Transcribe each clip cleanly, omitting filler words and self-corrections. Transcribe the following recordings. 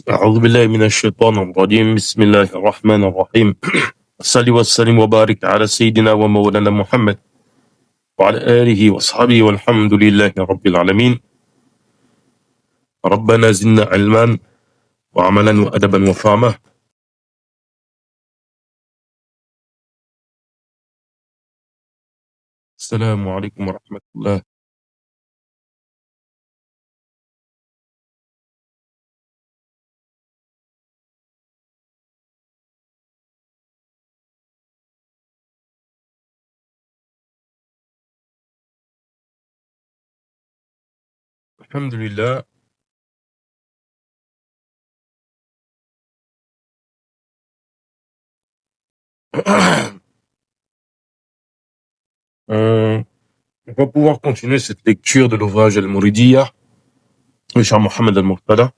أعوذ بالله من الشيطان الرجيم بسم الله الرحمن الرحيم صل وسلم وبارك على سيدنا ومولانا محمد وعلى آله وأصحابه والحمد لله رب العالمين ربنا زدنا علما وعملا وأدبا وفهما. السلام عليكم ورحمة الله. الحمد لله. On va pouvoir continuer cette lecture de l'ouvrage Al-Mouridiyya de Cheikh Mohammed Al-Murtada.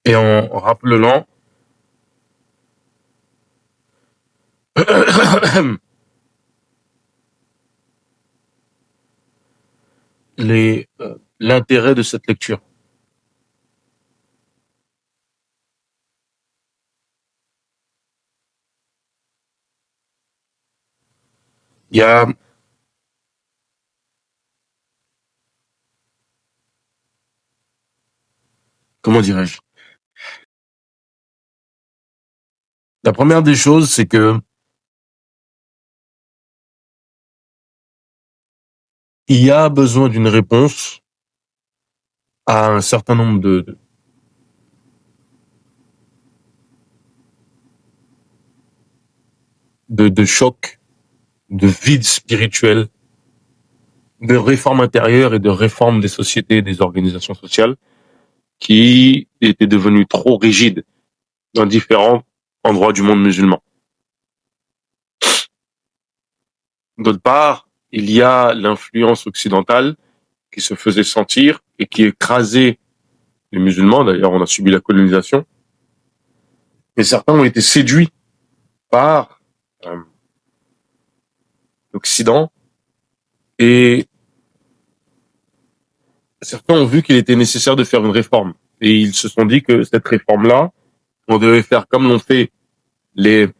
Et en rappelant l'intérêt de cette lecture. Il y a comment dirais-je? La première des choses, c'est que il y a besoin d'une réponse à un certain nombre de chocs, de vides spirituels, de réformes intérieures et de réformes des sociétés et des organisations sociales qui étaient devenues trop rigides dans différents endroits du monde musulman. D'autre part, il y a l'influence occidentale qui se faisait sentir et qui écrasait les musulmans. D'ailleurs, on a subi la colonisation. Et certains ont été séduits par l'Occident et certains ont vu qu'il était nécessaire de faire une réforme. Et ils se sont dit que cette réforme-là, on devait faire comme l'ont fait les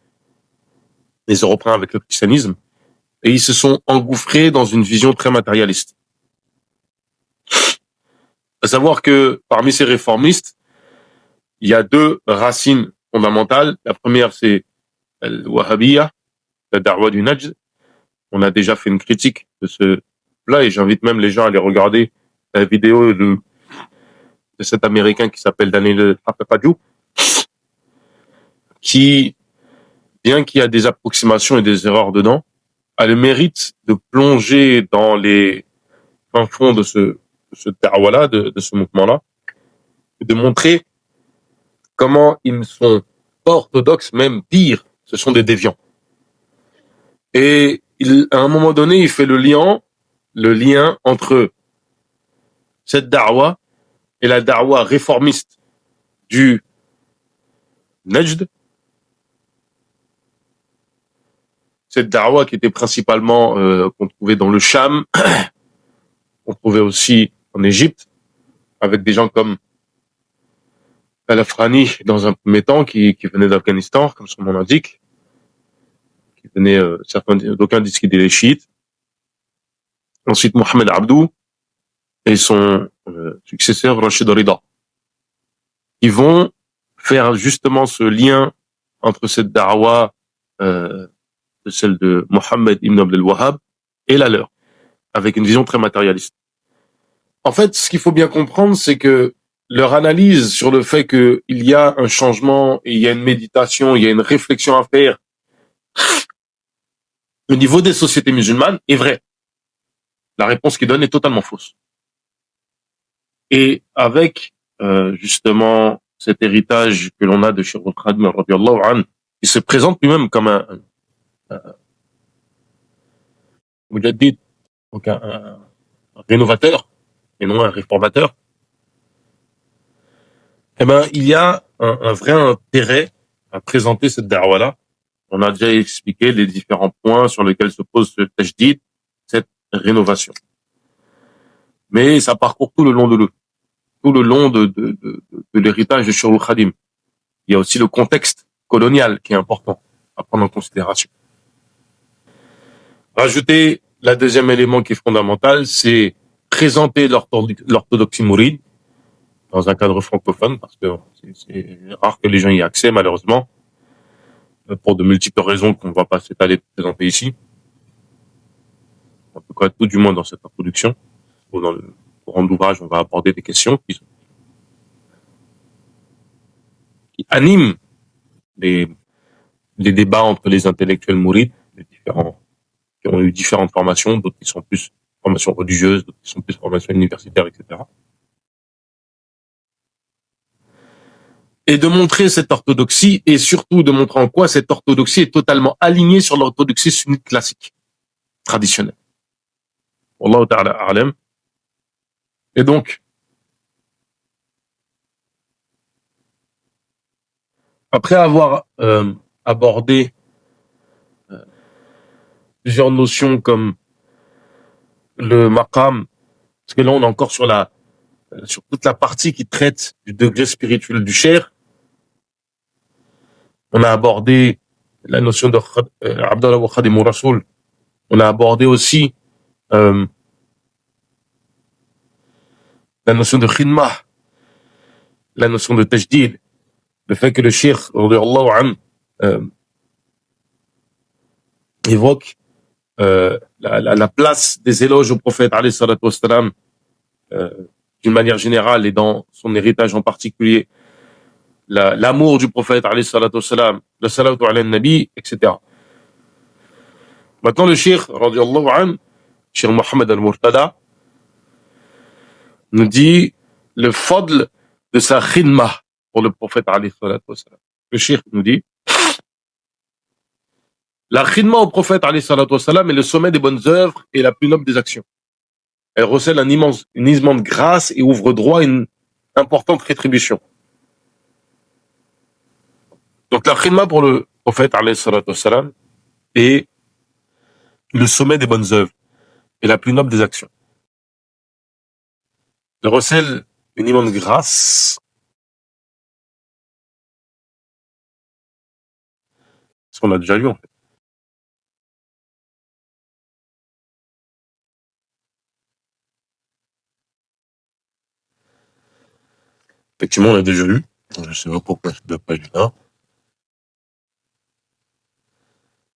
Européens avec le christianisme. Et ils se sont engouffrés dans une vision très matérialiste. À savoir que parmi ces réformistes, il y a deux racines fondamentales. La première, c'est le Wahhabiyya, la Da'wa du Najd. On a déjà fait une critique de ce là et j'invite même les gens à aller regarder la vidéo de cet Américain qui s'appelle Daniel Hafepadjou, qui, bien qu'il y a des approximations et des erreurs dedans, a le mérite de plonger dans les fins fonds de ce Da'wa-là, de ce mouvement-là, et de montrer comment ils ne sont pas orthodoxes, même pire, ce sont des déviants. Et à un moment donné, il fait le lien entre cette da'wa et la da'wa réformiste du Najd, cette da'wa qui était principalement qu'on trouvait dans le Cham, qu'on trouvait aussi en Égypte, avec des gens comme Al-Afrani dans un premier temps, qui venait d'Afghanistan, comme son nom l'indique, qui venait, d'aucuns disent qu'il était chiite. Ensuite, Mohamed Abdou et son successeur, Rashid Rida. Ils vont faire justement ce lien entre cette da'wa, celle de Mohammed ibn Abdel Wahhab, et la leur, avec une vision très matérialiste. En fait, ce qu'il faut bien comprendre, c'est que leur analyse sur le fait qu'il y a un changement, et il y a une méditation, il y a une réflexion à faire au niveau des sociétés musulmanes est vraie. La réponse qu'ils donnent est totalement fausse. Et avec justement cet héritage que l'on a de Cheikh al-Khadim radiyallahu anhu, il se présente lui-même comme un mujaddid, donc un rénovateur et non un réformateur. Eh ben, il y a un vrai intérêt à présenter cette da'wa-là. On a déjà expliqué les différents points sur lesquels se pose ce tajdid, cette rénovation. Mais ça parcourt tout le long de l'héritage de Cheikh al-Khadim. Il y a aussi le contexte colonial qui est important à prendre en considération. Rajouter la deuxième élément qui est fondamental, c'est présenter l'orthodoxie mouride dans un cadre francophone, parce que c'est rare que les gens y aient accès, malheureusement, pour de multiples raisons qu'on ne va pas s'étaler de présenter ici. En tout cas, tout du moins dans cette introduction, ou dans le courant de l'ouvrage, on va aborder des questions qui animent les débats entre les intellectuels mourides, les différents, qui ont eu différentes formations, d'autres qui sont plus formations religieuses, d'autres qui sont plus formations universitaires, etc. Et de montrer cette orthodoxie, et surtout de montrer en quoi cette orthodoxie est totalement alignée sur l'orthodoxie sunnite classique, traditionnelle. Wallahu ta'ala a'lam. Et donc, après avoir abordé plusieurs notions comme le maqam, parce que là on est encore sur toute la partie qui traite du degré spirituel du cher. On a abordé la notion de Abdallah wa Khadim Rasoul. On a abordé aussi la notion de khidmah, la notion de tajdid, le fait que le cheikh radiyallahu anhu évoque la place des éloges au prophète alayhi salatu wassalam, d'une manière générale et dans son héritage en particulier, l'amour du prophète alayhi salatu wassalam, le salatu ala nabi, etc. Maintenant, le cheikh radiyallahu anhu, cheikh Mohammed al-Murtada, nous dit le fadl de sa khidmah pour le prophète alayhi salatu wassalam. Le cheikh nous dit la khidmah au prophète alayhi salatu wassalam est le sommet des bonnes œuvres et la plus noble des actions. Elle recèle une immense grâce et ouvre droit à une importante rétribution. Donc la khidmah pour le prophète alayhi salatu wassalam est le sommet des bonnes œuvres et la plus noble des actions. Elle recèle une immense grâce, ce qu'on a déjà lu en fait. Effectivement, on l'a déjà lu. Je sais pas pourquoi cette page-là.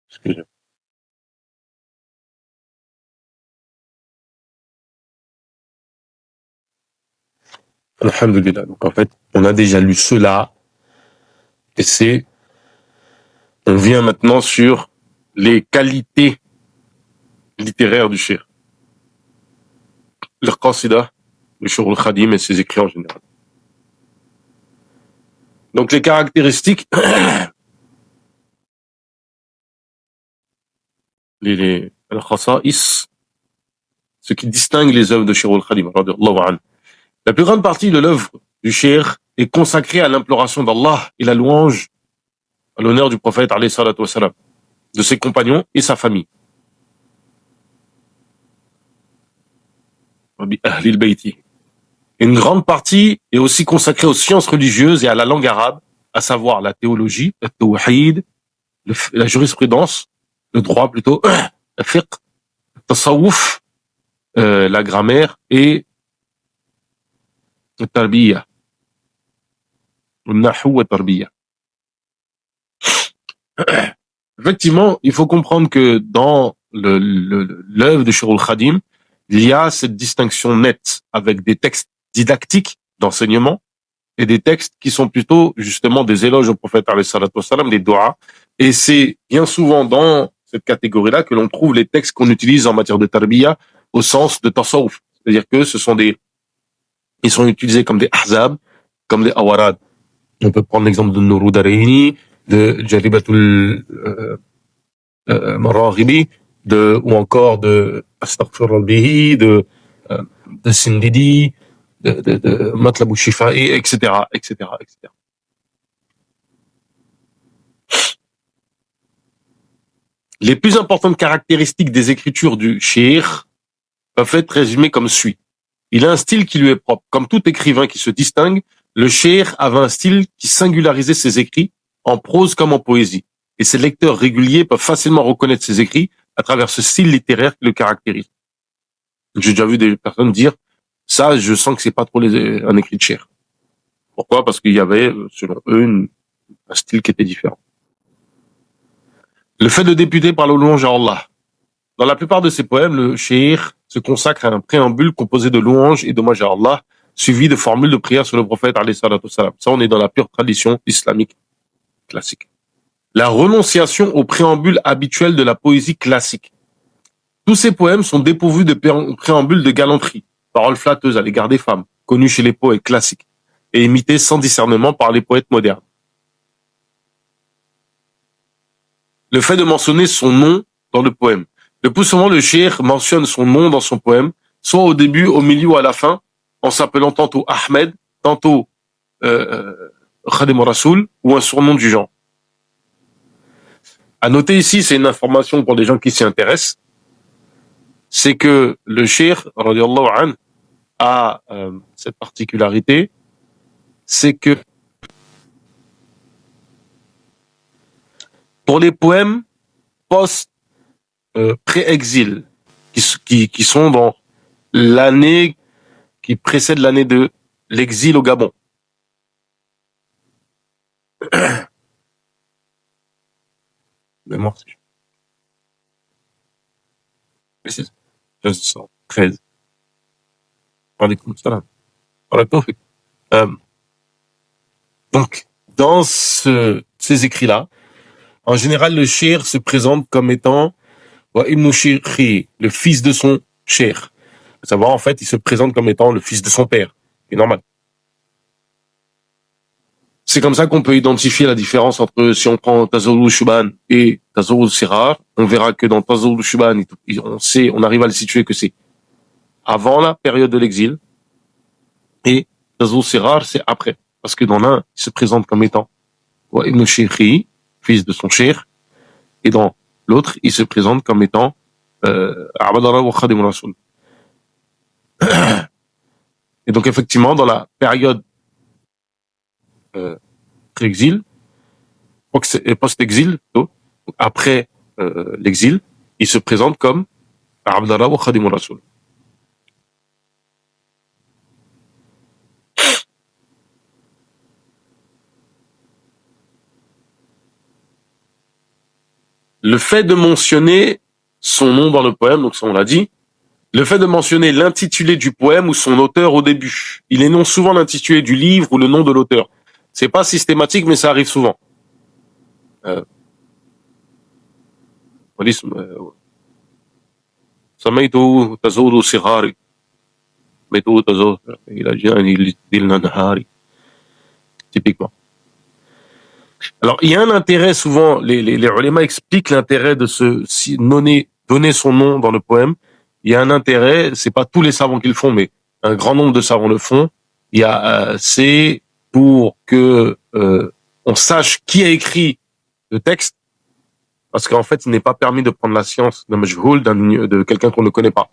Excusez-moi. Alhamdulillah. Donc, en fait, on a déjà lu cela. Et on vient maintenant sur les qualités littéraires du cheikh. Le qasida, le Shur al-Khadim et ses écrits en général. Donc, les caractéristiques, al-khasa'is, ce qui distingue les œuvres de Shir al-Khadim, la plus grande partie de l'œuvre du cheikh est consacrée à l'imploration d'Allah et la louange à l'honneur du prophète, alayhi salatu wassalam, de ses compagnons et sa famille. Une grande partie est aussi consacrée aux sciences religieuses et à la langue arabe, à savoir la théologie, le tawhid, la jurisprudence, le droit plutôt, le fiqh, le tasawwuf, la grammaire et le tarbiya, le nahu wa tarbiya. Effectivement, il faut comprendre que dans l'œuvre de Shir al-Khadim, il y a cette distinction nette avec des textes didactiques d'enseignement et des textes qui sont plutôt justement des éloges au prophète alayhi salatu wassalam, des doigts. Et c'est bien souvent dans cette catégorie-là que l'on trouve les textes qu'on utilise en matière de tarbiya au sens de tasawwuf. C'est-à-dire que ils sont utilisés comme des ahzab, comme des awarad. On peut prendre l'exemple de Nurud Dareini, de Jalibatul Maraghibi, ou encore de Astaghfir Rabbihi, de Sindidi, de Matlabou Shifa'i, etc., etc., etc. Les plus importantes caractéristiques des écritures du cheikh peuvent être résumées comme suit. Il a un style qui lui est propre. Comme tout écrivain qui se distingue, le cheikh avait un style qui singularisait ses écrits, en prose comme en poésie. Et ses lecteurs réguliers peuvent facilement reconnaître ses écrits à travers ce style littéraire qui le caractérise. J'ai déjà vu des personnes dire, ça, je sens que c'est pas trop un écrit de cheikh. Pourquoi? Parce qu'il y avait, selon eux, un style qui était différent. Le fait de débuter par la louange à Allah. Dans la plupart de ses poèmes, le cheikh se consacre à un préambule composé de louanges et d'hommages à Allah, suivi de formules de prière sur le prophète, alayhi salatu wassalam. Ça, on est dans la pure tradition islamique classique. La renonciation au préambule habituel de la poésie classique. Tous ces poèmes sont dépourvus de préambule de galanterie, paroles flatteuses à l'égard des femmes, connues chez les poètes classiques, et imitées sans discernement par les poètes modernes. Le fait de mentionner son nom dans le poème. Le plus souvent, le cheikh mentionne son nom dans son poème, soit au début, au milieu ou à la fin, en s'appelant tantôt Ahmed, tantôt Khadim Rasoul, ou un surnom du genre. À noter ici, c'est une information pour les gens qui s'y intéressent, c'est que le cheikh, radiallahu anhu, a cette particularité, c'est que pour les poèmes pré-exil, qui sont dans l'année qui précède l'année de l'exil au Gabon. Mémoire, c'est 13. Donc, dans ces écrits-là, en général, le cheikh se présente comme étant Ibn Shirkhi, le fils de son cheikh. À savoir, en fait, il se présente comme étant le fils de son père. C'est normal. C'est comme ça qu'on peut identifier la différence entre, si on prend Tazawwud Shuban et Tazawwud Sirar, on verra que dans Tazawwud Shuban, on arrive à le situer que c'est avant la période de l'exil, et Tazawwud Sirar, c'est après. Parce que dans l'un, il se présente comme étant Ibn Shirkhi, fils de son cheikh, et dans l'autre, il se présente comme étant Abdallah wa Khadim Rasoul. Et donc, effectivement, dans la période pré-exil, post-exil, après l'exil, il se présente comme Abdallah wa Khadim Rasoul. le fait de mentionner son nom dans le poème, donc ça on l'a dit, le fait de mentionner l'intitulé du poème ou son auteur au début. Il énonce souvent l'intitulé du livre ou le nom de l'auteur. C'est pas systématique, mais ça arrive souvent. سميته تزور صغاري سميته تزور إلى جاني للنهار. Typiquement. Alors, il y a un intérêt souvent, les ulama expliquent l'intérêt de donner son nom dans le poème. Il y a un intérêt, c'est pas tous les savants qui le font, mais un grand nombre de savants le font. C'est pour que on sache qui a écrit le texte, parce qu'en fait, il n'est pas permis de prendre la science d'un majhoul, de quelqu'un qu'on ne connaît pas.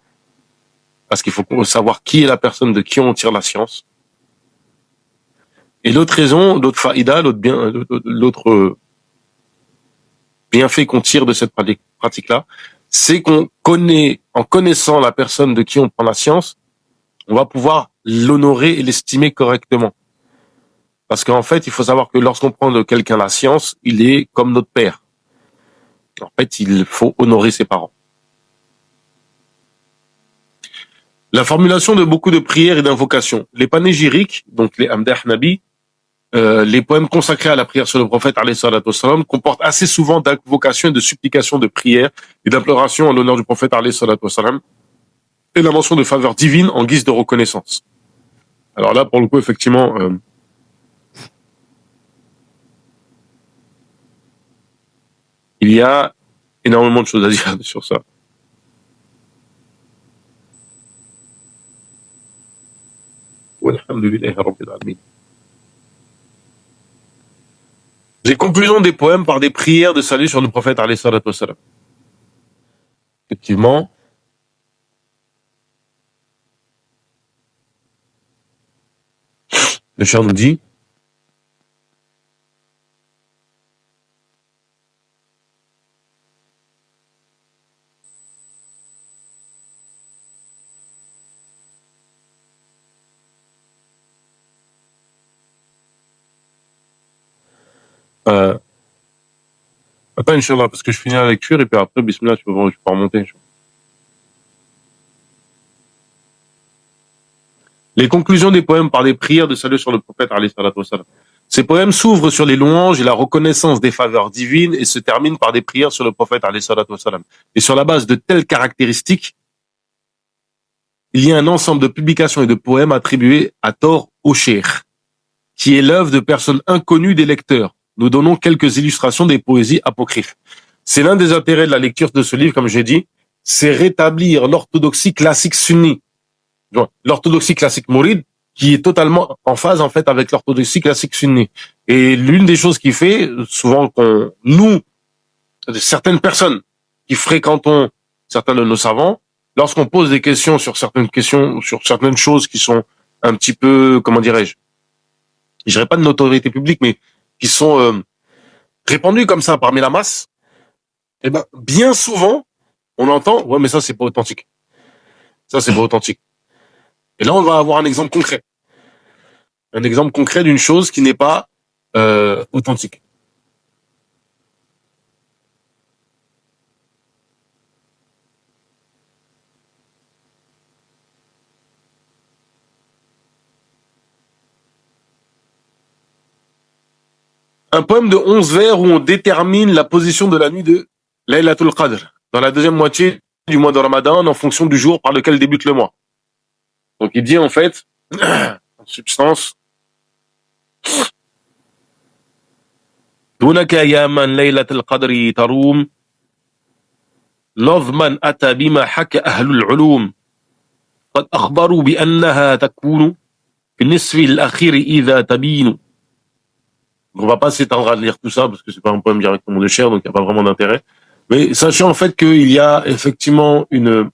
Parce qu'il faut savoir qui est la personne de qui on tire la science. Et l'autre raison, l'autre faïda, l'autre bienfait qu'on tire de cette pratique-là, c'est qu'on connaît, en connaissant la personne de qui on prend la science, on va pouvoir l'honorer et l'estimer correctement. Parce qu'en fait, il faut savoir que lorsqu'on prend de quelqu'un la science, il est comme notre père. En fait, il faut honorer ses parents. La formulation de beaucoup de prières et d'invocations. Les panégyriques, donc les Amdah Nabi, les poèmes consacrés à la prière sur le prophète alayhi salatu wassalam, comportent assez souvent d'invocations et de supplications de prières et d'implorations en l'honneur du prophète alayhi salatu wassalam, et la mention de faveurs divines en guise de reconnaissance. Alors là, pour le coup, effectivement, il y a énormément de choses à dire sur ça. Walhamdulillahi rabbil alamin. Les conclusions des poèmes par des prières de salut sur le prophète alayhi salatu wassalam. Effectivement, le cher nous dit attends, Inch'Allah, parce que je finis la lecture et puis après, bismillah, je peux remonter. Les conclusions des poèmes par des prières de salut sur le prophète alayhi salatu wassalam. Ces poèmes s'ouvrent sur les louanges et la reconnaissance des faveurs divines et se terminent par des prières sur le prophète alayhi salatu wassalam. Et sur la base de telles caractéristiques, il y a un ensemble de publications et de poèmes attribués à tort au cheikh, qui est l'œuvre de personnes inconnues des lecteurs. Nous donnons quelques illustrations des poésies apocryphes. C'est l'un des intérêts de la lecture de ce livre, comme j'ai dit, c'est rétablir l'orthodoxie classique sunni. L'orthodoxie classique mouride, qui est totalement en phase, en fait, avec l'orthodoxie classique sunni. Et l'une des choses qui fait, souvent, certaines personnes qui fréquentons certains de nos savants, lorsqu'on pose des questions, sur certaines choses qui sont un petit peu, comment dirais-je, je dirais pas de notoriété publique, mais qui sont répandues comme ça parmi la masse, eh ben, bien souvent, on entend, ouais, mais ça, c'est pas authentique. Ça, c'est pas authentique. Et là, on va avoir un exemple concret. Un exemple concret d'une chose qui n'est pas authentique. Un poème de 11 vers où on détermine la position de la nuit de Laylatul Qadr, dans la deuxième moitié du mois de Ramadan, en fonction du jour par lequel débute le mois. Donc il dit en fait, en substance, دونك يا من ليلة القدر تروم نظما أتى بما حكى أهل العلوم قد أخبروا بأنها تكون في النصف الأخير إذا تبين. On va pas s'étendre à lire tout ça parce que c'est pas un poème directement de Cher, donc il n'y a pas vraiment d'intérêt. Mais sachez en fait qu'il y a effectivement une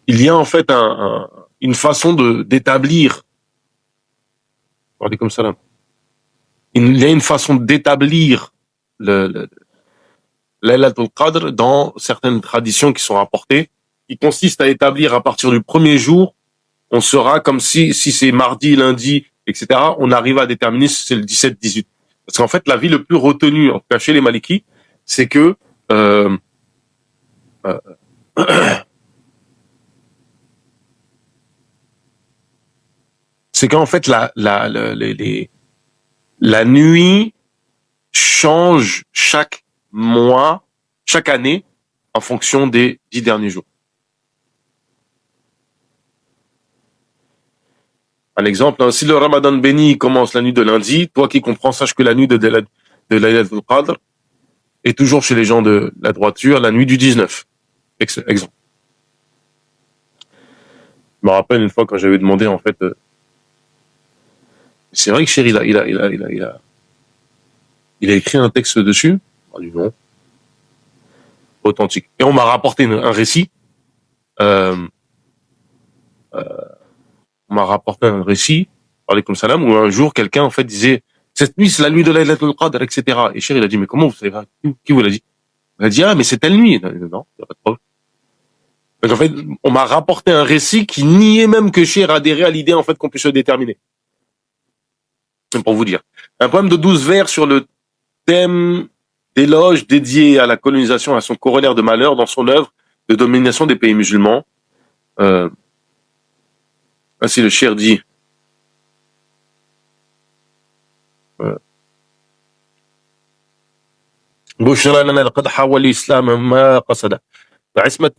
il y a en fait une façon d'établir, regardez comme ça là, il y a une façon d'établir le Laylatul Qadr dans certaines traditions qui sont rapportées, qui consiste à établir à partir du premier jour, on sera comme si c'est mardi, lundi, etc., on arrive à déterminer si c'est le 17-18. Parce qu'en fait, la vie le plus retenue, en tout cas chez les Malikis, c'est que euh, euh, c'est qu'en fait la nuit change chaque mois, chaque année, en fonction des 10 derniers jours. Un exemple, hein, si le Ramadan béni commence la nuit de lundi, toi qui comprends, sache que la nuit de Laylatul Qadr est toujours chez les gens de la droiture la nuit du 19. Exemple. Je me rappelle une fois quand j'avais demandé, en fait, c'est vrai que Chéri, il a écrit un texte dessus. Ah, du non. Authentique. Et on m'a rapporté un récit, euh, on m'a rapporté un récit, alaykoum salam, où un jour quelqu'un en fait disait cette nuit c'est la nuit de Laylatul Qadr, etc. Et Cher il a dit mais comment vous savez pas? Qui vous l'a dit? Il a dit ah mais c'est telle nuit. Non, il n'y a pas de preuve. Donc en fait on m'a rapporté un récit qui niait même que Cher adhérait à l'idée en fait qu'on puisse le déterminer. C'est pour vous dire. Un poème de 12 vers sur le thème d'éloge dédié à la colonisation, à son corollaire de malheur dans son œuvre de domination des pays musulmans. Ainsi le Cher dit بشرى لنا لقد حاول الإسلام ما قصد بعصمة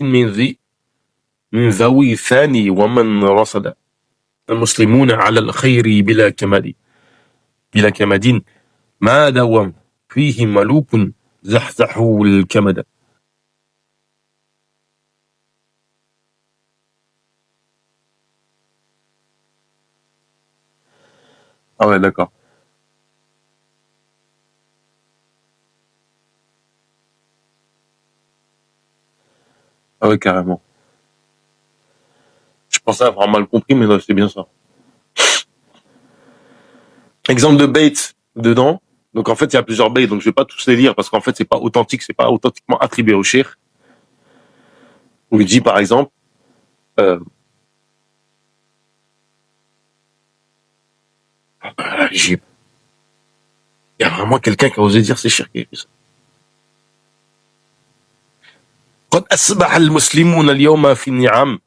من ذوي ثاني ومن رصد المسلمون على الخير بلا كمد ما دوم فيه ملوك زحزحوا الكمد. Ah ouais, d'accord. Ah ouais, carrément. Je pensais avoir mal compris, mais non, c'est bien ça. Exemple de bait dedans. Donc en fait, il y a plusieurs baits, donc je vais pas tous les lire parce qu'en fait, c'est pas authentique, c'est pas authentiquement attribué au Cheikh. On lui dit par exemple, euh, il y a vraiment quelqu'un qui a osé dire c'est Cheikh qui a écrit ça. قد أصبح المسلمون اليوم في النعم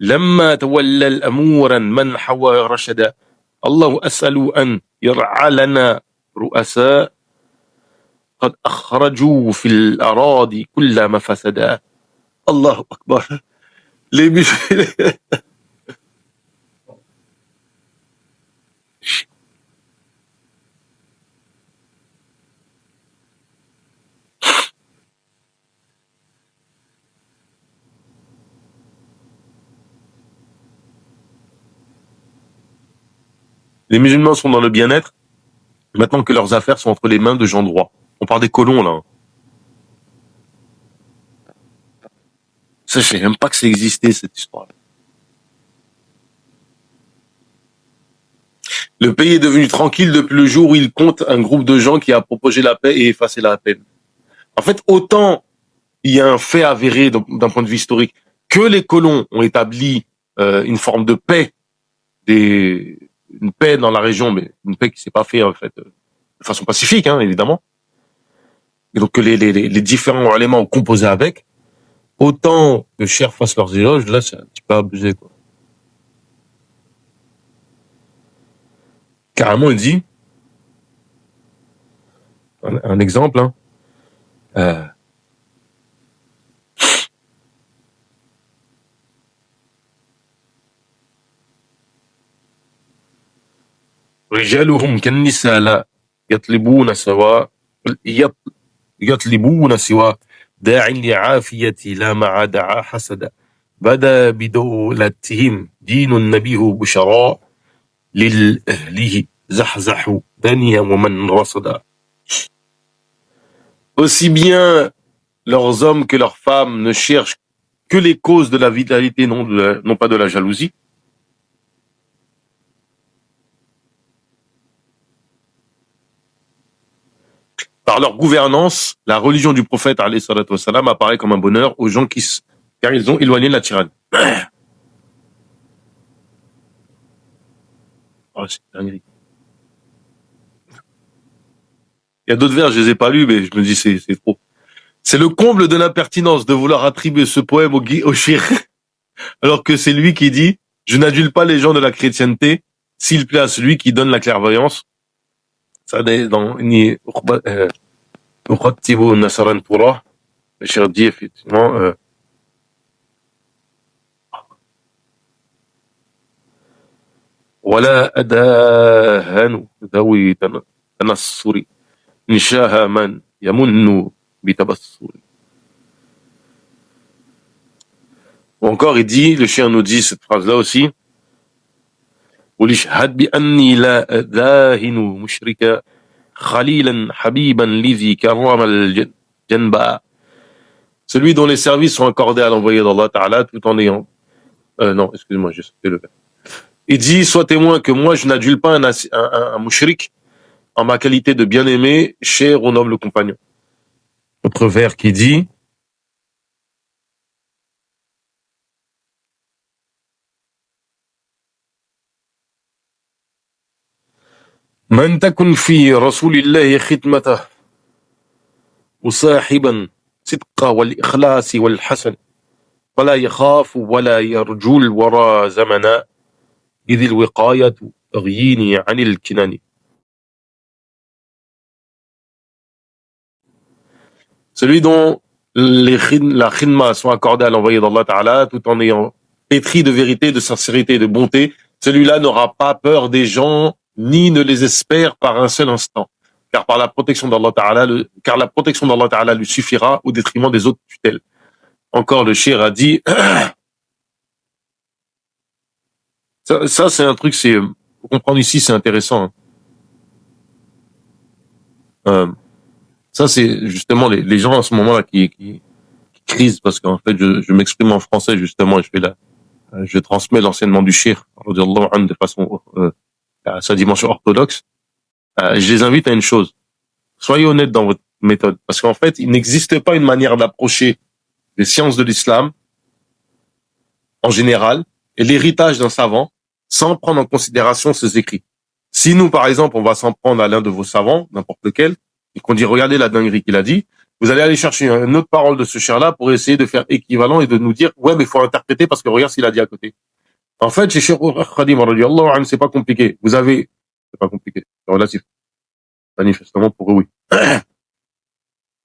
لما تولى الأمور من حوى رشدا الله أسأل أن يرعى لنا رؤساء قد أخرجوا في الأراضي كل ما فسدا. الله أكبر. Les, les musulmans sont dans le bien-être maintenant que leurs affaires sont entre les mains de gens droits. On parle des colons là. Ça, je sais même pas que ça existait cette histoire. Le pays est devenu tranquille depuis le jour où il compte un groupe de gens qui a proposé la paix et effacé la peine. En fait, autant il y a un fait avéré d'un point de vue historique que les colons ont établi une forme de paix, une paix dans la région, mais une paix qui s'est pas faite en fait de façon pacifique, hein, évidemment. Et donc que les différents éléments ont composé avec, autant que Cher fasse leurs éloges, là c'est un petit peu abusé quoi. Carrément, il dit un exemple, hein, euh, رجالهم كالنساء لا يطلبون سواء يطلبون سوى داع لعافية لا مع دعا حسد بدا بدولتهم دين النبي بشراء للأهله زحزحوا دنيا ومن رصد. Aussi bien leurs hommes que leurs femmes ne cherchent que les causes de la vitalité, non pas de la jalousie. Par leur gouvernance, la religion du prophète alayhi salatu wassalam, apparaît comme un bonheur aux gens qui car ils ont éloigné la tyrannie. Oh, c'est dinguerie. Il y a d'autres vers, je les ai pas lus, mais je me dis c'est trop. C'est le comble de l'impertinence de vouloir attribuer ce poème au shir, alors que c'est lui qui dit je n'adule pas les gens de la chrétienté s'il plaît à celui qui donne la clairvoyance. Ça dans ni Uqattibu Nasaran Torah. Le shir dit effectivement ولا أداهن ذوي تنصر نشاها من يمن بتبصر. Ou encore, il dit, le chien nous dit cette phrase-là aussi, ولشهد بأني لا أداهن مشركا خليلا حبيبا لذي كرم الجنبا. Celui dont les services sont accordés à l'envoyé d'Allah Ta'ala tout en ayant... non, excuse-moi, j'ai sauté le verbe. Il dit, sois témoin que moi, je n'adule pas un mushrik en ma qualité de bien-aimé, cher au noble compagnon. Autre vers qui dit, من تكن في رسول الله خدمته وصاحبا صدق والإخلاص والحسن فلا يخاف ولا يرجو الورى زمنا إذ الوقاية تغييني عن الكنان. Celui dont la khidma sont accordées à l'envoyé d'Allah Ta'ala tout en ayant pétri de vérité, de sincérité et de bonté, celui-là n'aura pas peur des gens ni ne les espère par un seul instant. Car la protection d'Allah Ta'ala lui suffira au détriment des autres tutelles. Encore le shir a dit, ça c'est un truc, faut comprendre ici, c'est intéressant. Ça c'est justement les gens à ce moment-là qui crisent parce qu'en fait je m'exprime en français justement et je transmets l'enseignement du shir de façon à sa dimension orthodoxe. Je les invite à une chose. Soyez honnêtes dans votre méthode. Parce qu'en fait, il n'existe pas une manière d'approcher les sciences de l'islam, en général, et l'héritage d'un savant, sans prendre en considération ses écrits. Si nous, par exemple, on va s'en prendre à l'un de vos savants, n'importe lequel, et qu'on dit, regardez la dinguerie qu'il a dit, vous allez aller chercher une autre parole de ce cher-là pour essayer de faire équivalent et de nous dire, ouais, mais il faut interpréter parce que regarde ce qu'il a dit à côté. En fait, chez Cheikh Khadim, c'est pas compliqué. C'est pas compliqué. C'est relatif. Manifestement, pour eux, oui.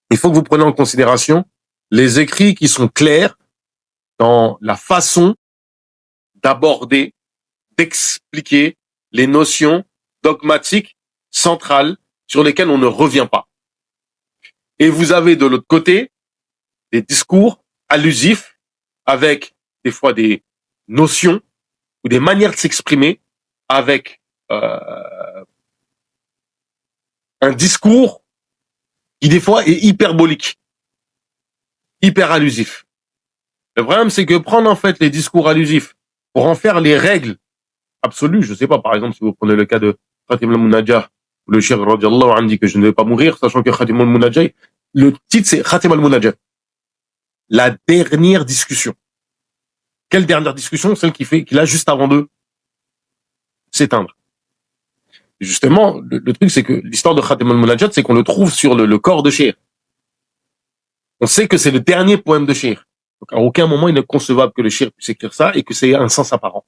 Il faut que vous preniez en considération les écrits qui sont clairs dans la façon d'aborder, d'expliquer les notions dogmatiques centrales sur lesquelles on ne revient pas. Et vous avez de l'autre côté des discours allusifs avec des fois des notions ou des manières de s'exprimer avec un discours qui des fois est hyperbolique, hyper allusif. Le problème, c'est que prendre en fait les discours allusifs pour en faire les règles absolues, je sais pas, par exemple, si vous prenez le cas de Khatim al-Munajjah, où le Cheikh radiallahu anhu dit que je ne vais pas mourir, sachant que Khatim al-Munajjah, le titre c'est Khatim al-Munajjah. La dernière discussion. Quelle dernière discussion? Celle qu'il a juste avant de s'éteindre. Justement, le truc, c'est que l'histoire de Khatim al-Munajjah, c'est qu'on le trouve sur le corps de Cheikh. On sait que c'est le dernier poème de Cheikh. Donc, à aucun moment, il n'est concevable que le Cheikh puisse écrire ça et que c'est un sens apparent.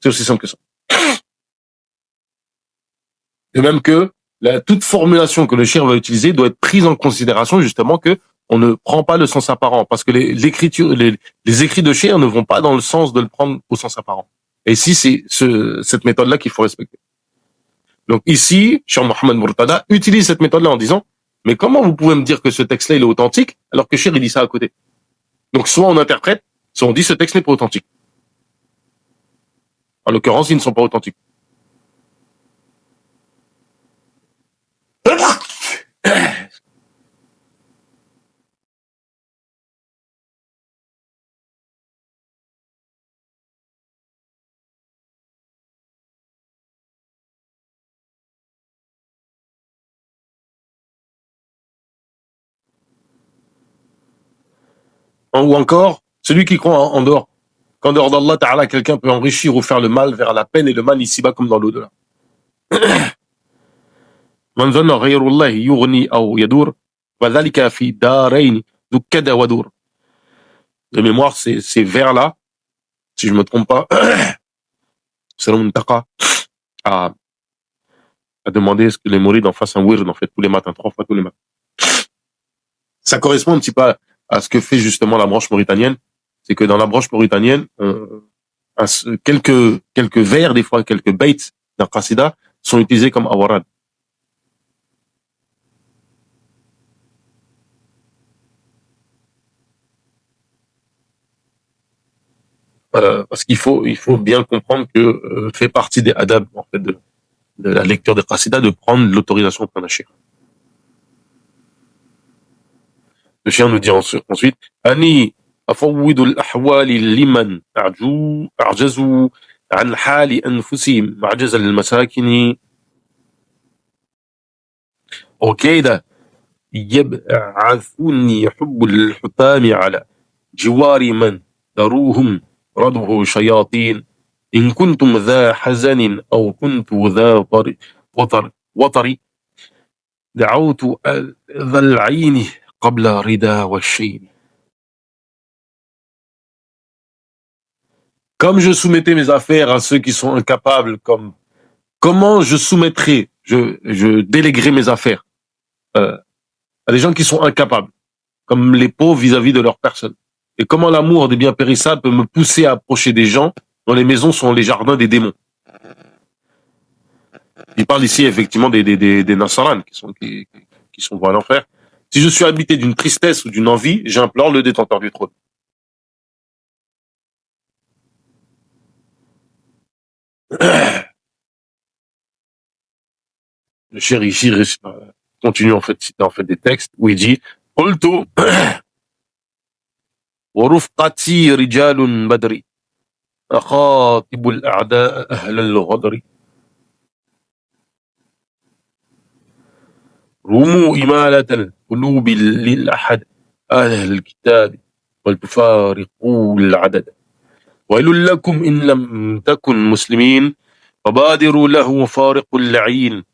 C'est aussi simple que ça. De même que toute formulation que le Cheikh va utiliser doit être prise en considération, justement, que on ne prend pas le sens apparent. Parce que les écrits de Cheikh ne vont pas dans le sens de le prendre au sens apparent. Et ici, c'est cette méthode-là qu'il faut respecter. Donc ici, Cheikh Mohamed Murtada utilise cette méthode-là en disant, mais comment vous pouvez me dire que ce texte-là, il est authentique, alors que Cheikh, il dit ça à côté? Donc soit on interprète, soit on dit ce texte n'est pas authentique. En l'occurrence, ils ne sont pas authentiques. Ou encore, Celui qui croit en dehors, qu'en dehors d'Allah Ta'ala, quelqu'un peut enrichir ou faire le mal vers la peine et le mal ici-bas comme dans l'au-delà. من ظن غير الله يغني أو يدور وذلك في دارين ذو كدا ودور. De mémoire, c'est vers-là, si je me trompe pas, selon Muntaka, à demander est-ce que les mourides en fassent un wird en fait tous les matins, 3 fois tous les matins. Ça correspond un petit peu à ce que fait justement la branche mauritanienne. C'est que dans la branche mauritanienne, quelques vers, des fois quelques baits d'un qasida sont utilisés comme awarad. Parce qu'il faut bien comprendre que fait partie des adab en fait de la lecture des qasida de prendre l'autorisation auprès d'un cheikh. Le chien nous dit ensuite Ani afawwidu al-ahwali liman a'jazu an hali anfusihim ma'jaz al-masakin وكيدا يبعثني حب الحطام على جوار من ذروهم رده شياطين إن كنتم ذا حزن أو كنت ذا وطر دعوت ذا العين قبل ردا والشين. Comme je soumettais mes affaires à ceux qui sont incapables, comment je soumettrai, je déléguerai mes affaires à des gens qui sont incapables, comme les pauvres vis-à-vis de leur personne. Et comment l'amour des biens périssables peut me pousser à approcher des gens dont les maisons sont les jardins des démons. Il parle ici effectivement des Nassaran qui sont voués à l'enfer. Si je suis habité d'une tristesse ou d'une envie, j'implore le détenteur du trône. Le cher ici continue en fait des textes où il dit قلت ورفقتي رجال بدري أخاطب الأعداء أهل الغدر رموا إمالة القلوب للأحد أهل الكتاب ولتفارقوا العدد ويل لكم إن لم تكن مسلمين فبادروا له وفارقوا اللعين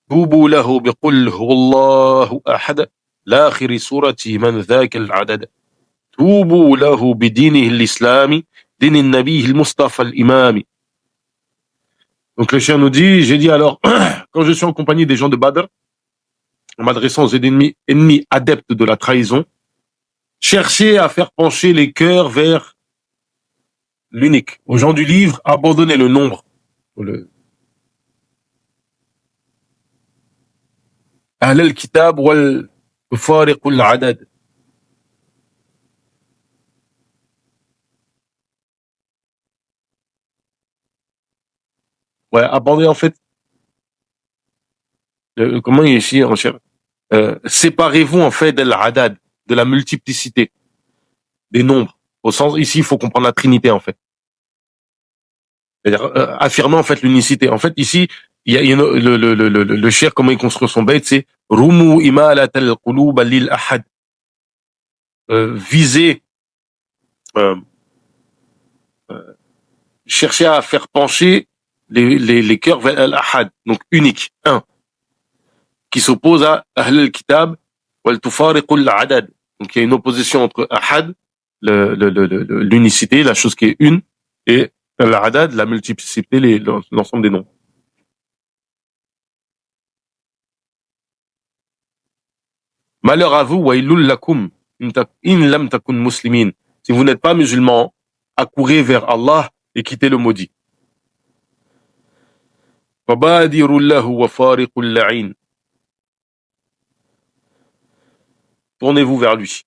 توبوا له بقل هو الله أحد لآخر سورة من ذاك العدد توبوا له بدينه الإسلامي دين النبي المصطفى الإمام. Donc le chien nous dit, j'ai dit alors, quand je suis en compagnie des gens de Badr, en m'adressant aux ennemis adeptes de la trahison, cherchez à faire pencher les cœurs vers l'unique. Aux gens du livre, abandonnez le nombre. أهل الكتاب والفارق العدد. Ouais, abandonner en fait. Comment il est ici en chef? Séparez-vous en fait de l'adad, de la multiplicité des nombres. Au sens ici, il faut comprendre la Trinité en fait. C'est-à-dire affirmer en fait l'unicité. En fait ici, il y a le cher comment il construit son bait, c'est rumu imalat al-qulub lil ahad. Viser, chercher à faire pencher les cœurs vers al-ahad, donc unique, un, qui s'oppose à ahl al-kitab wal tufariqu al-adad. Donc il y a une opposition entre ahad, l'unicité, la chose qui est une, et al-adad, la multiplicité, l'ensemble des noms. Malheur à vous, wailul lakum, in lam takun muslimin. Si vous n'êtes pas musulman, accourez vers Allah et quittez le maudit. Fabadiru lahu wa fariqul la'in. Tournez-vous vers lui.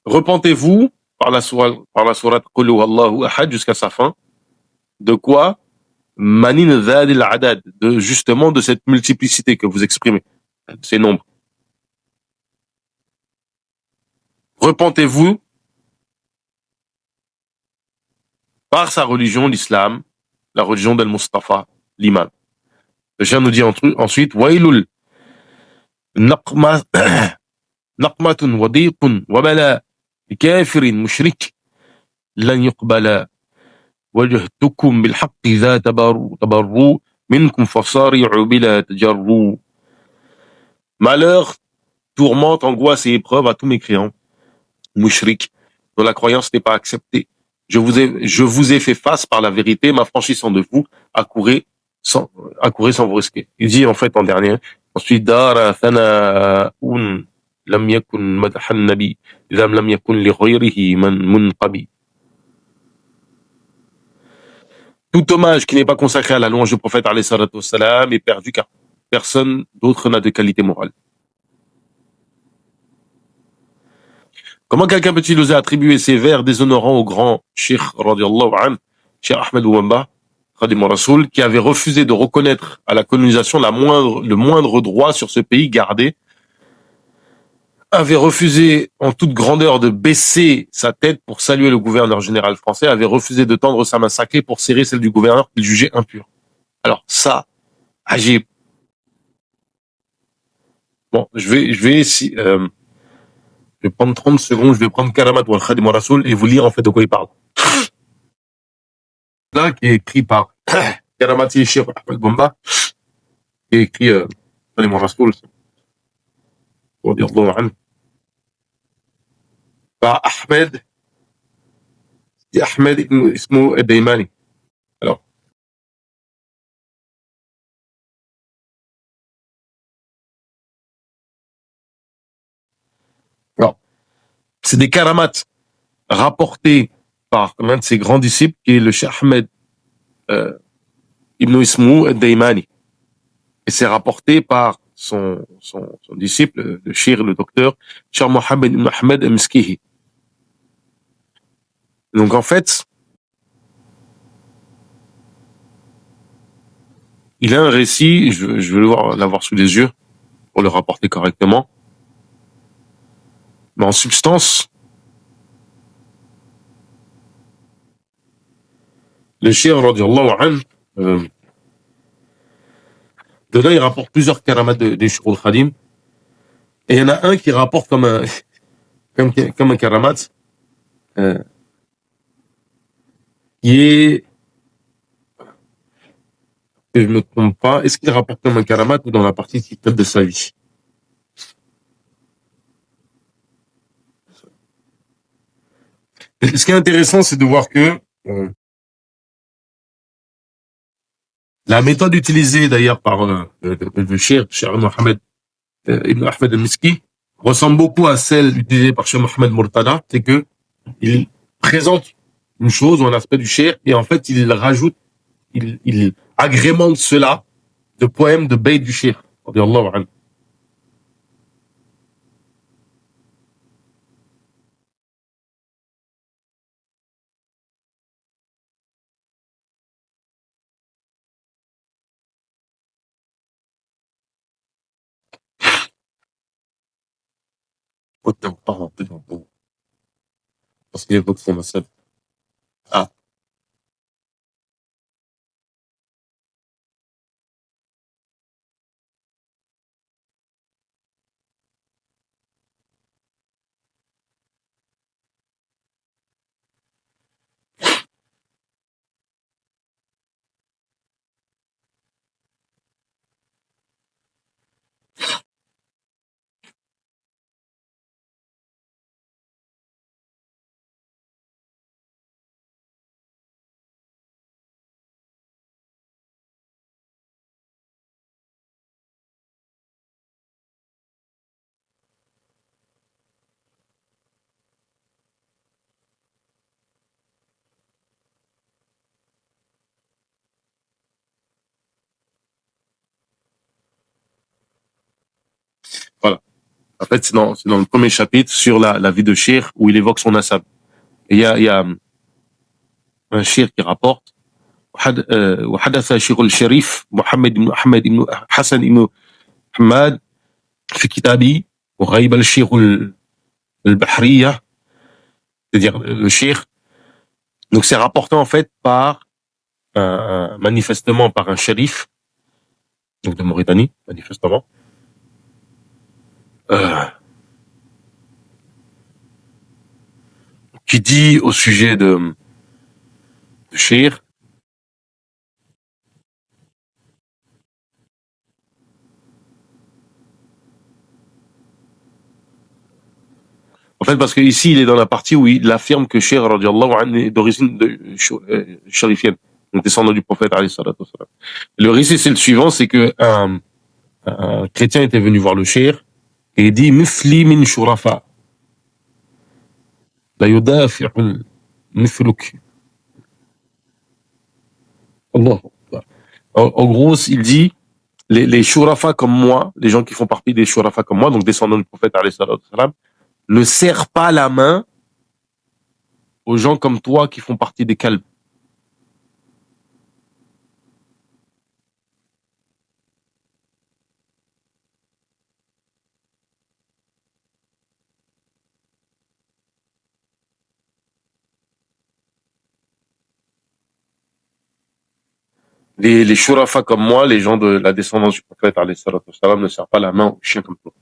Repentez-vous par la sourate Qul huwallahu ahad jusqu'à sa fin. De quoi? Manin dhad al-adad, justement de cette multiplicité que vous exprimez, ces nombres. Repentez-vous par sa religion, l'islam, la religion d'Al-Mustafa, l'imam. Le chien nous dit ensuite, Wailul نقمة وضيق وبلاء لكافر مشرك لن يقبل وجهتكم بالحق إذا تبروا منكم فصارعوا بلا تجروا. Malheur, tourmente, angoisse et épreuve à tous mes créants, mouchrik, dont la croyance n'est pas acceptée. Je vous ai fait face par la vérité, m'affranchissant de vous, accourez sans vous risquer. Il dit en fait en dernier, ensuite, dara thana'un lam yakun madahan nabi, idha lam yakun li ghayrihi munqabi. Tout hommage qui n'est pas consacré à la louange du prophète alayhi salatu wassalam est perdu car personne d'autre n'a de qualité morale. Comment quelqu'un peut-il oser attribuer ces vers déshonorants au grand Cheikh radiallahu anhu, Cheikh Ahmed Ouamba, Khadim Rasoul, qui avait refusé de reconnaître à la colonisation le moindre droit sur ce pays gardé, avait refusé en toute grandeur de baisser sa tête pour saluer le gouverneur général français, avait refusé de tendre sa main sacrée pour serrer celle du gouverneur qu'il jugeait impure. Alors ça, Ajib. Bon, je vais prendre 30 secondes, je vais prendre Karamat ou Al-Khadim Rasoul et vous lire en fait de quoi il parle. Là, qui est écrit par Karamati Cheikh Ahmed Bomba, qui est écrit Khadim Rasoul, par Ahmed ibn Ismou al-Daymani. Alors, c'est des karamats rapportés par l'un de ses grands disciples, qui est le Cheikh Ahmed ibn Ismou al-Daymani. Et c'est rapporté par son disciple, le Cheikh, le docteur, Cheikh Mohammed ibn Ahmed al-Miskihi. Donc en fait, il a un récit, je vais l'avoir sous les yeux pour le rapporter correctement. Mais en substance, le Cheikh radiallahu anhu, de là, il rapporte plusieurs karamats des Cheikh al-Khadim. Et il y en a un qui rapporte comme un karamat, qui est, que je me trompe pas, est-ce qu'il rapporte comme un karamat ou dans la partie qui traite de sa vie? Ce qui est intéressant, c'est de voir que la méthode utilisée d'ailleurs par le Cheikh Mohammed ibn Ahmed al-Miski ressemble beaucoup à celle utilisée par Cheikh Mohammed Murtada, c'est que il présente une chose ou un aspect du Cheikh et en fait il rajoute, il agrémente cela de poèmes de Bayt du Cheikh radiallahu anhu. Pardon, parce qu'il évoque son masal. Ah. Voilà. En fait, c'est dans le premier chapitre sur la vie de Cheikh où il évoque son nasab. Et il y a un Cheikh qui rapporte وحدث شيخ الشريف محمد بن أحمد بن حسن بن حماد في كتابه وغيب الشيخ البحرية, c'est-à-dire le Cheikh. Donc c'est rapporté en fait par manifestement par un shérif, donc de Mauritanie, manifestement. qui dit au sujet de Shir, en fait, parce que ici, il est dans la partie où il affirme que Shir, radiallahu anhu, est d'origine charifienne, donc descendant du prophète, alayhi salatu wassalam. Le récit, c'est le suivant, c'est que un chrétien était venu voir le Shir, et il dit, Mifli min shurafa, la yudafi'u mifluk. Allah. En gros, il dit, les shurafa comme moi, les gens qui font partie des shurafa comme moi, donc descendants du prophète, alayhi salatu wassalam, ne serre pas la main aux gens comme toi qui font partie des calmes. Les shurafa comme moi, les gens de la descendance du prophète, alayhi salatu wassalam, ne serrent pas la main aux chiens comme toi.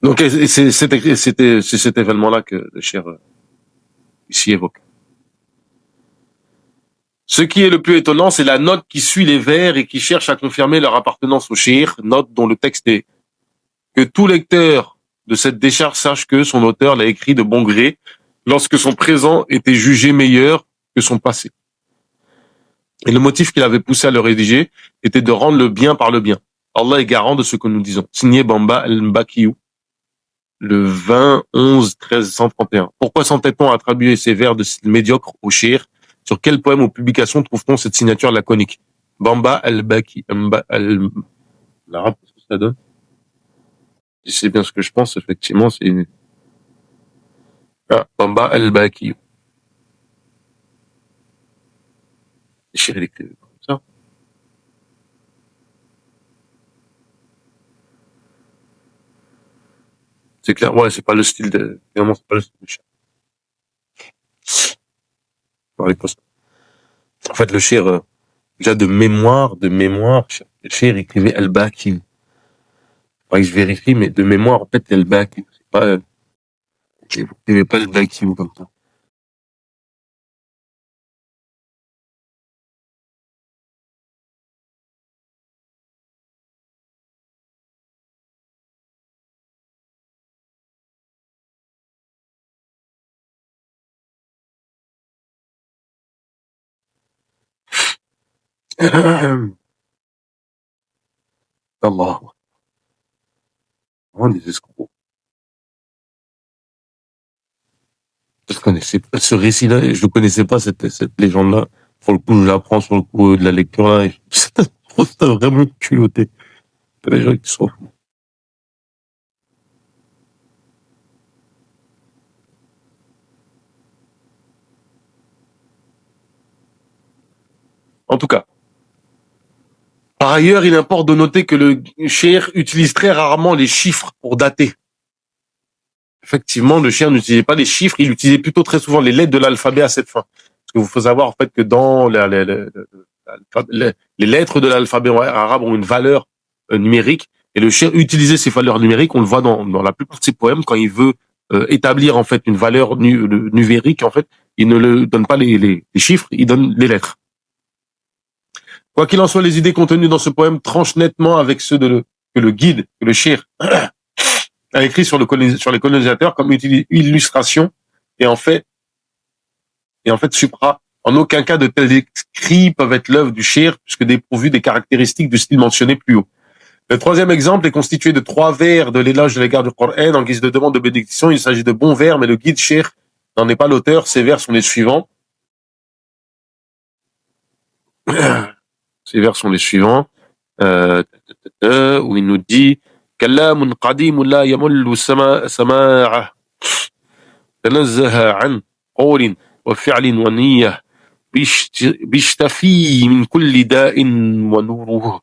Donc, c'est cet événement-là que le cher ici évoque. Ce qui est le plus étonnant, c'est la note qui suit les vers et qui cherche à confirmer leur appartenance au shir, note dont le texte est que tout lecteur de cette décharge sache que son auteur l'a écrit de bon gré lorsque son présent était jugé meilleur que son passé. Et le motif qu'il avait poussé à le rédiger était de rendre le bien par le bien. Allah est garant de ce que nous disons. Signé Bamba al-Mbakiou, le 20-11-1331. Pourquoi s'entête-t-on à attribuer ces vers de style médiocre au shir? Sur quel poème ou publication trouve-t-on cette signature laconique? Bamba al-Baki, l'arabe, qu'est-ce que ça donne? Si c'est bien ce que je pense, effectivement, c'est Bamba al-Baki. Shir, il écrit comme ça. C'est clair, ouais, c'est pas le style de, vraiment, c'est pas le style de shir. En fait, le shir, déjà de mémoire, le shir écrivait al-Baki. Faudrait que je vérifie, mais de mémoire, en fait, al-Baki. C'est pas, il écrivait pas al-Baki ou comme ça. Allah. Vraiment des escrocs. Je connaissais pas ce récit-là, je ne connaissais pas cette légende-là. Pour le coup, je l'apprends sur le coup de la lecture là. C'est vraiment culotté. Les gens qui sont fous. En tout cas, par ailleurs, il importe de noter que le cher utilise très rarement les chiffres pour dater. Effectivement, le cher n'utilisait pas les chiffres, il utilisait plutôt très souvent les lettres de l'alphabet à cette fin. Parce que vous faut savoir en fait que dans les lettres de l'alphabet arabe ont une valeur numérique et le cher utilisait ces valeurs numériques. On le voit dans la plupart de ses poèmes quand il veut établir en fait une valeur numérique. En fait, il ne le donne pas les chiffres, il donne les lettres. Quoi qu'il en soit, les idées contenues dans ce poème tranchent nettement avec ceux que le guide, que le shir a écrit sur les colonisateurs comme illustration et en fait supra. En aucun cas de tels écrits peuvent être l'œuvre du shir puisque dépourvus des caractéristiques du style mentionné plus haut. Le troisième exemple est constitué de 3 vers de l'éloge de l'égard du Coran en guise de demande de bénédiction. Il s'agit de bons vers, mais le guide shir n'en est pas l'auteur. Ces vers sont les suivants. Ces vers sont les suivants. Où il nous dit كلام قديم لا يمل سماعه تنزه عن قول وفعل ونية بيشتفي من كل داء ونوره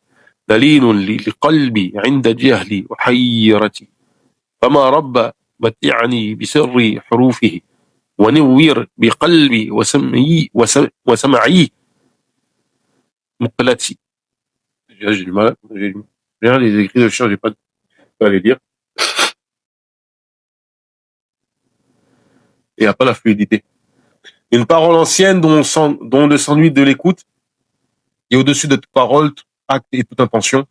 دليل لقلبي عند جهلي وحيرتي فما رب متعني بسر حروفه ونور بقلبي وسمعي مقلتي. J'ai du mal, j'ai les écrits de chien, j'ai pas à les lire. il n'y a pas la fluidité. Une parole ancienne dont le s'ennuie de l'écoute est au-dessus de toute parole, tout acte et toute intention.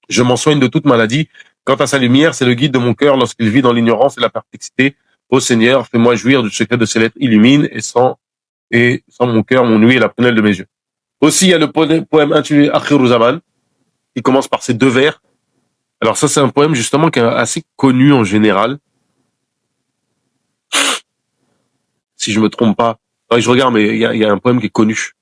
Je m'en soigne de toute maladie. Quant à sa lumière, c'est le guide de mon cœur lorsqu'il vit dans l'ignorance et la perplexité. Ô Seigneur, fais-moi jouir du secret de ces lettres, illumine, et sans mon cœur, mon nuit et la prunelle de mes yeux. Aussi, il y a le poème intitulé Akhiru Zaman, qui commence par ces deux vers. Alors ça, c'est un poème justement qui est assez connu en général. Si je me trompe pas. Ouais, je regarde, mais il y a un poème qui est connu.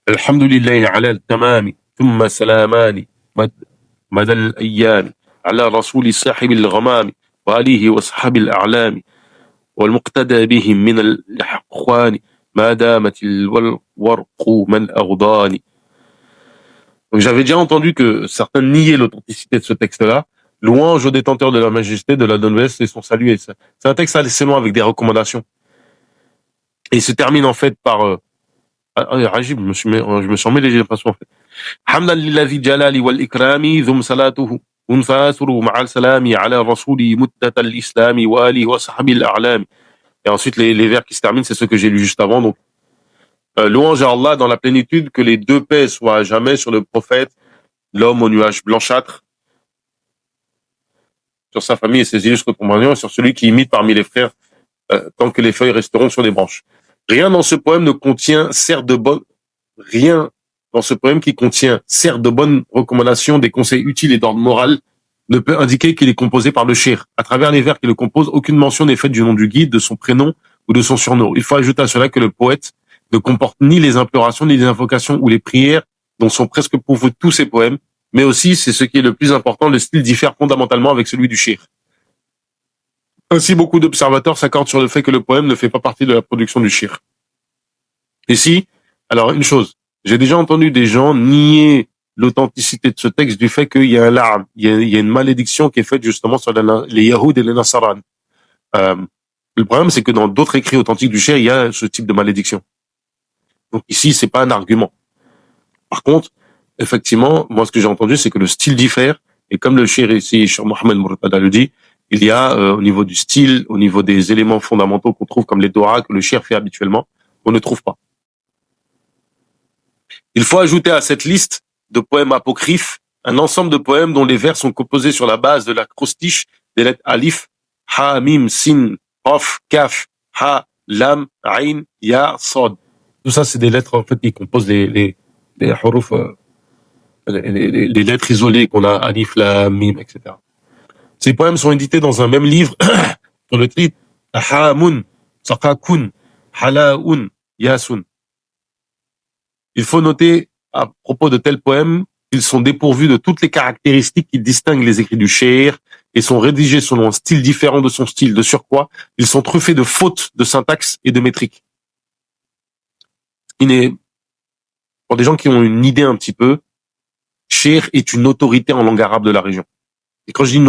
الحمد لله على التمام ثم سلامان مدى الأيام على رسول صاحب الغمام وآله وصحاب الأعلام والمقتدى بهم من الإخوان ما دامت الورق من أغضان. Donc j'avais déjà entendu que certains niaient l'authenticité de ce texte-là. Louange au détenteur de la majesté, de la noblesse et son salut. Et ça. C'est un texte assez long avec des recommandations. Et il se termine en fait par... Rajib, je me suis emmêlé, j'ai l'impression en fait. حمدا للذي الجلال والإكرام ذم صلاته منفاسر مع السلام على رسول مدة الإسلام وآله وصحبه الأعلام. Et ensuite, les vers qui se terminent, c'est ce que j'ai lu juste avant. Donc, louange à Allah dans la plénitude, que les deux paix soient à jamais sur le prophète, l'homme au nuage blanchâtre, sur sa famille et ses illustres compagnons, et sur celui qui imite parmi les frères, tant que les feuilles resteront sur les branches. Rien dans ce poème qui contient, certes, de bonnes recommandations, des conseils utiles et d'ordre moral, ne peut indiquer qu'il est composé par le cheikh. À travers les vers qui le composent, aucune mention n'est faite du nom du guide, de son prénom ou de son surnom. Il faut ajouter à cela que le poète ne comporte ni les implorations, ni les invocations ou les prières dont sont presque pourvus tous ses poèmes, mais aussi, c'est ce qui est le plus important, le style diffère fondamentalement avec celui du cheikh. Ainsi, beaucoup d'observateurs s'accordent sur le fait que le poème ne fait pas partie de la production du cheikh. Ici, alors une chose, j'ai déjà entendu des gens nier l'authenticité de ce texte du fait qu'il y a un larme, il y a une malédiction qui est faite justement sur les Yahoud et les Nassaran. Le problème, c'est que dans d'autres écrits authentiques du cheikh, il y a ce type de malédiction. Donc ici, c'est pas un argument. Par contre, effectivement, moi, ce que j'ai entendu, c'est que le style diffère, et comme le cheikh ici, Cheikh Mohamed Mourtada le dit, il y a au niveau du style, au niveau des éléments fondamentaux qu'on trouve comme les doha que le cheikh fait habituellement, on ne trouve pas. Il faut ajouter à cette liste de poèmes apocryphes un ensemble de poèmes dont les vers sont composés sur la base de l'acrostiche des lettres alif, ha, mim, sin, qaf, kaf, ha, lam, ain, ya, sad. Tout ça, c'est des lettres en fait qui composent les huruf, les lettres isolées qu'on a, alif, lam, mim, etc. Ces poèmes sont édités dans un même livre sur le titre Hamun, Sakakun, Halaun, Yasun. Il faut noter, à propos de tels poèmes, qu'ils sont dépourvus de toutes les caractéristiques qui distinguent les écrits du cheikh et sont rédigés selon un style différent de son style. De surcroît, ils sont truffés de fautes de syntaxe et de métrique. Pour des gens qui ont une idée un petit peu, cheikh est une autorité en langue arabe de la région. Et quand je dis une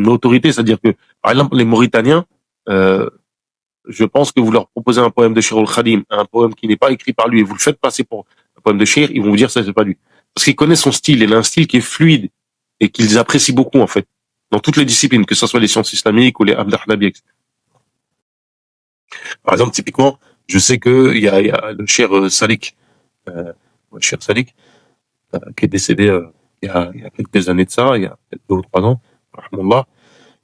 autorité, c'est-à-dire que, par exemple, les Mauritaniens, je pense que vous leur proposez un poème de Cheikh al-Khadim, un poème qui n'est pas écrit par lui, et vous le faites passer pour un poème de Cheikh, ils vont vous dire ça, c'est pas lui. Parce qu'ils connaissent son style, il a un style qui est fluide, et qu'ils apprécient beaucoup, en fait, dans toutes les disciplines, que ce soit les sciences islamiques ou les Abd al-Halabi, etc. Par exemple, typiquement, je sais que il y a le Cheikh Salik, le Cheikh Salik, qui est décédé il y a quelques années de ça, il y a peut-être 2 ou 3 ans, rahmallah,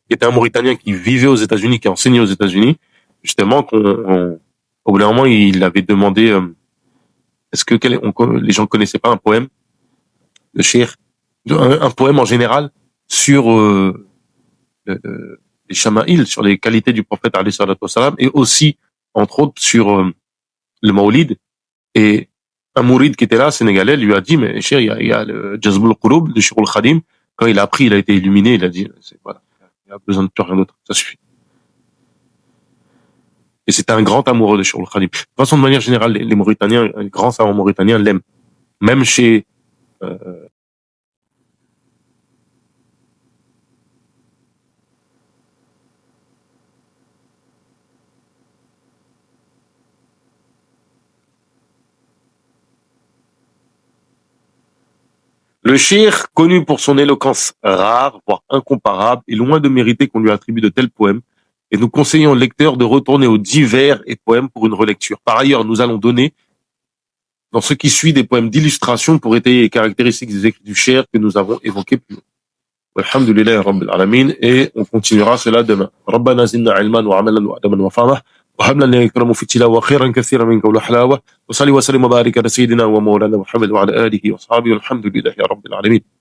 qui était un Mauritanien qui vivait aux États-Unis, qui enseignait aux États-Unis, justement, au bout d'un moment, il avait demandé, est-ce que les gens connaissaient pas un poème de Cheikh, un poème en général sur les Shama'il, sur les qualités du prophète alayhi salatu wassalam, et aussi, entre autres, sur le Maulid. Et un mouride qui était là, sénégalais, lui a dit, mais Cheikh, il y a le Jazbul Qulub de Cheikh al-Khadim. Quand il a appris, il a été illuminé, il a dit, voilà, il a besoin de plus rien d'autre, ça suffit. Et c'était un grand amoureux de Cheikh al-Khadim. De toute façon, de manière générale, les Mauritaniens, les grands savants mauritaniens l'aiment. Même chez Le cheikh, connu pour son éloquence rare, voire incomparable, est loin de mériter qu'on lui attribue de tels poèmes, et nous conseillons au lecteur de retourner aux divers et poèmes pour une relecture. Par ailleurs, nous allons donner, dans ce qui suit, des poèmes d'illustration pour étayer les caractéristiques des écrits du cheikh que nous avons évoqués plus haut. Alhamdulillah Rabbil Alamin, et on continuera cela demain. ربنا زدنا علما وعملا وأدبا وفهما وهب لنا يكرم في التلاوة خيرا كثيرا منك وحلاوة وصلي وسلم وبارك على سيدنا ومولانا محمد وعلى آله وأصحابه والحمد لله رب العالمين.